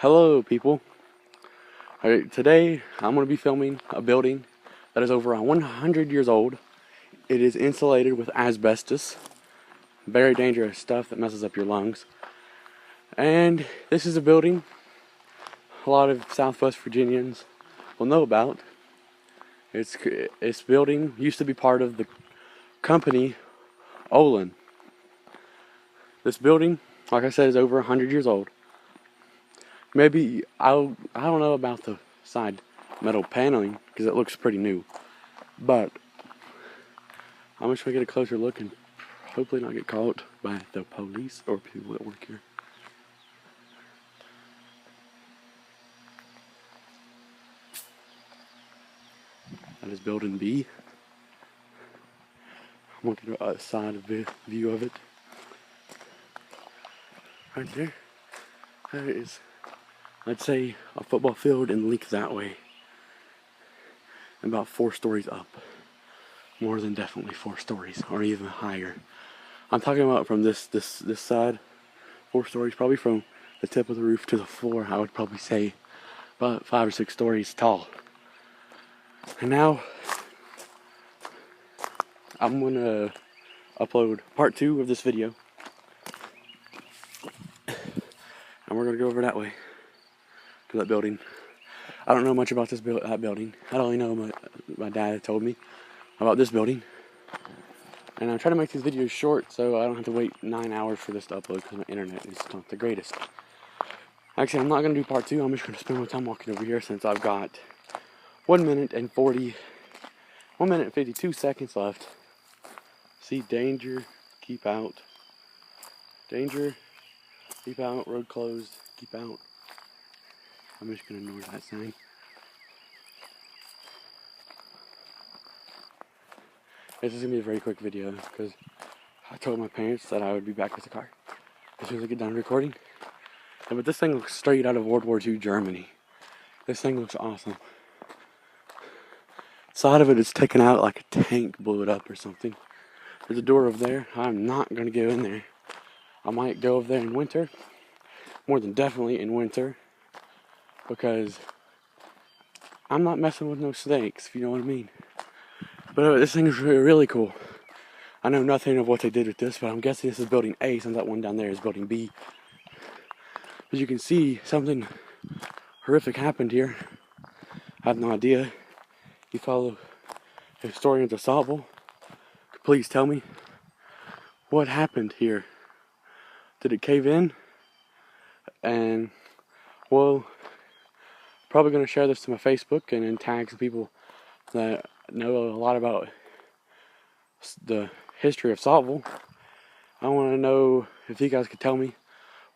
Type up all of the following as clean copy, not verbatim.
Hello people. Alright, today I'm going to be filming a building that is over 100 years old. It is insulated with asbestos, very dangerous stuff that messes up your lungs. And this is a building a lot of Southwest Virginians will know about. This building used to be part of the company Olin. This building, like I said, is over 100 years old. Maybe I don't know about the side metal paneling because it looks pretty new, but I'm just gonna get a closer look and hopefully not get caught by the police or people that work here. That is building B. I'm gonna get a side view of it. Right there. That is, let's say, a football field in length that way. About 4 stories up. More than definitely 4 stories, or even higher. I'm talking about from this side, 4 stories, probably from the tip of the roof to the floor. I would probably say about 5 or 6 stories tall. And now I'm gonna upload part 2 of this video, and we're gonna go over that way to that building. I don't know much about that building. I only know my dad told me about this building. And I'm trying to make these videos short so I don't have to wait 9 hours for this to upload because my internet is not the greatest. Actually, I'm not going to do part 2. I'm just going to spend my time walking over here since I've got 1 minute and 52 seconds left. See, danger, keep out. Danger, keep out, road closed, keep out. I'm just going to ignore that sign. This is going to be a very quick video because I told my parents that I would be back with the car as soon as I get done recording. But this thing looks straight out of World War II Germany. This thing looks awesome. Side of it is taken out like a tank blew it up or something. There's a door over there. I'm not going to go in there. I might go over there in winter. More than definitely in winter. Because I'm not messing with no snakes, if you know what I mean. But this thing is really cool. I know nothing of what they did with this, but I'm guessing this is building A since that one down there is building B. As you can see, something horrific happened here. I have no idea. You follow historians of Saltville, please tell me what happened here. Did it cave in? And, well, probably going to share this to my Facebook and then tag some people that know a lot about the history of Saltville. I want to know if you guys could tell me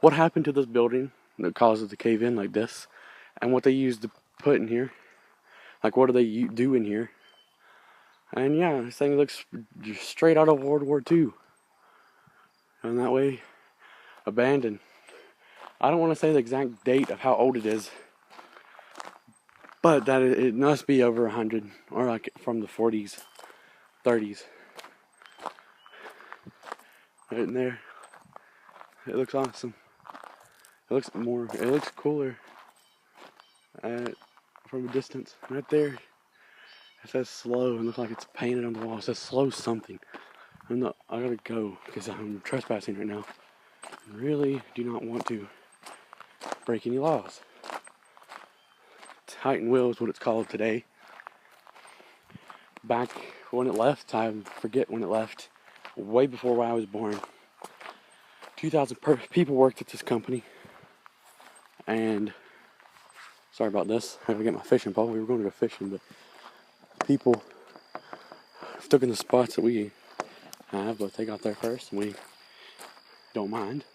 what happened to this building that caused it to cave in like this, and what they used to put in here. Like, what do they do in here? And yeah, this thing looks straight out of World War II. And that way, abandoned. I don't want to say the exact date of how old it is, but that it must be over 100, or like from the 40s, 30s. Right in there. It looks awesome. It looks cooler from a distance. Right there, it says slow and looks like it's painted on the wall. It says slow something. I gotta go because I'm trespassing right now. I really do not want to break any laws. Titan wheel is what it's called today. Back when it left, I forget when it left, way before I was born. 2,000 people worked at this company. And, sorry about this, I had to get my fishing pole. We were going to go fishing, but people stuck in the spots that we have, but they got there first, and we don't mind.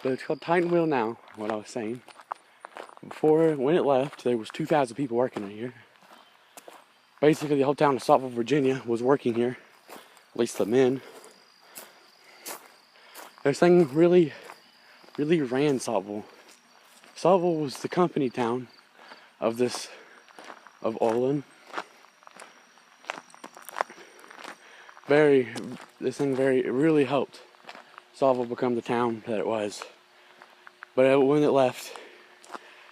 But it's called Titan Wheel now, what I was saying. Before, when it left, there was 2,000 people working in here. Basically, the whole town of Saltville, Virginia was working here. At least the men. This thing really ran Saltville. Saltville was the company town of Olin. It really helped Saltville become the town that it was. But when it left,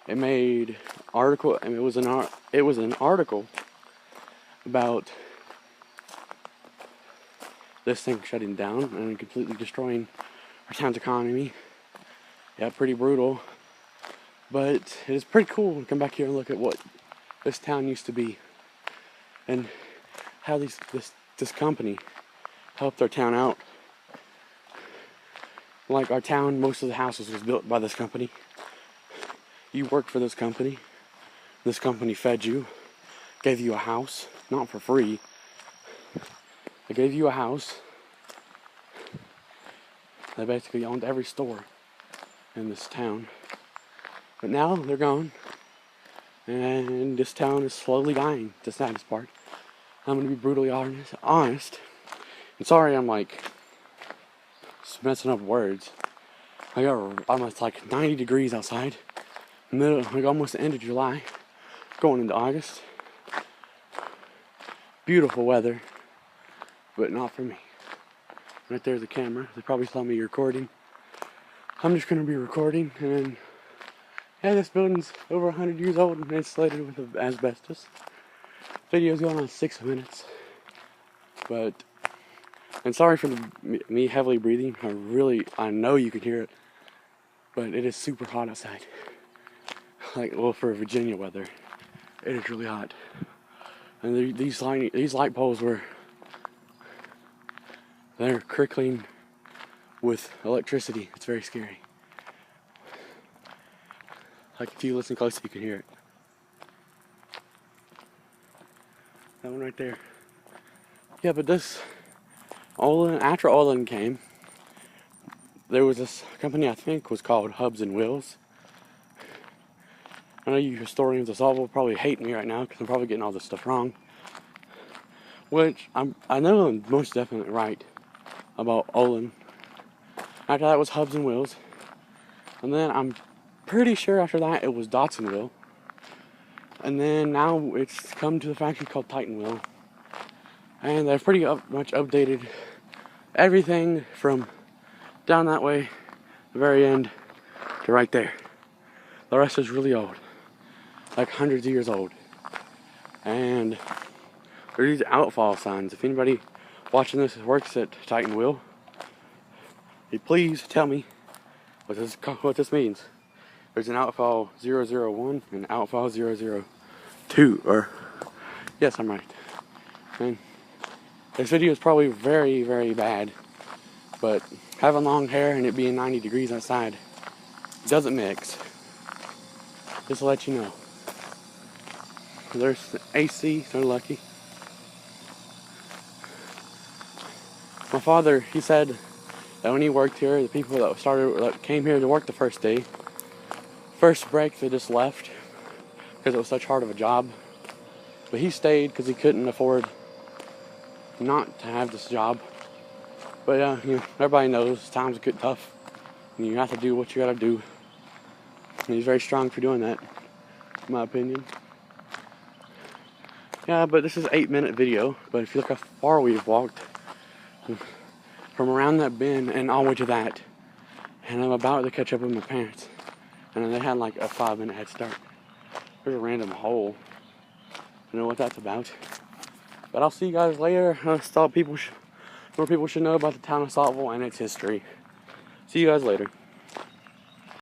it made article, and it was an article about this thing shutting down and completely destroying our town's economy. Yeah, pretty brutal. But it is pretty cool to come back here and look at what this town used to be, and how this company helped our town out. Like our town, most of the houses was built by this company. You worked for this company. This company fed you, gave you a house, not for free. They gave you a house. They basically owned every store in this town. But now they're gone, and this town is slowly dying. The saddest part. I'm gonna be brutally honest. And sorry, I'm like messing up words. I got almost like 90 degrees outside. Like almost the end of July, going into August. Beautiful weather, but not for me. Right there's the camera. They probably saw me recording. I'm just gonna be recording, and then, yeah, this building's over 100 years old and insulated with asbestos. Video's going on 6 minutes, and sorry for me heavily breathing. I know you can hear it, but it is super hot outside. Like, well, for Virginia weather, it is really hot. And these light poles they're crickling with electricity. It's very scary. Like, if you listen closely, you can hear it. That one right there. Yeah, but this Olin, after Olin came, there was this company I think was called Hubs and Wheels. I know you historians of Saltville probably hate me right now because I'm probably getting all this stuff wrong. Which I know I'm most definitely right about Olin. After that was Hubs and Wheels. And then I'm pretty sure after that it was Dotsonville. And then now it's come to the factory called Titanville. And they've pretty much updated everything from down that way, the very end, to right there. The rest is really old. Like hundreds of years old. And there's these outfall signs. If anybody watching this works at Titanville, please tell me what this means. There's an outfall 001 and outfall 002. Or, yes, I'm right. And this video is probably very, very bad. But having long hair and it being 90 degrees outside doesn't mix. Just to let you know. There's AC, so lucky. My father, he said that when he worked here, the people that came here to work the first day, first break, they just left because it was such hard of a job. But he stayed because he couldn't afford not to have this job. But yeah, everybody knows times get tough, and you have to do what you gotta do. And he's very strong for doing that, in my opinion. Yeah, but this is an 8-minute video. But if you look how far we've walked, from around that bend and all the way to that, and I'm about to catch up with my parents, and then they had like a 5-minute head start. There's a random hole. I don't know what that's about. But I'll see you guys later. More people should know about the town of Saltville and its history. See you guys later.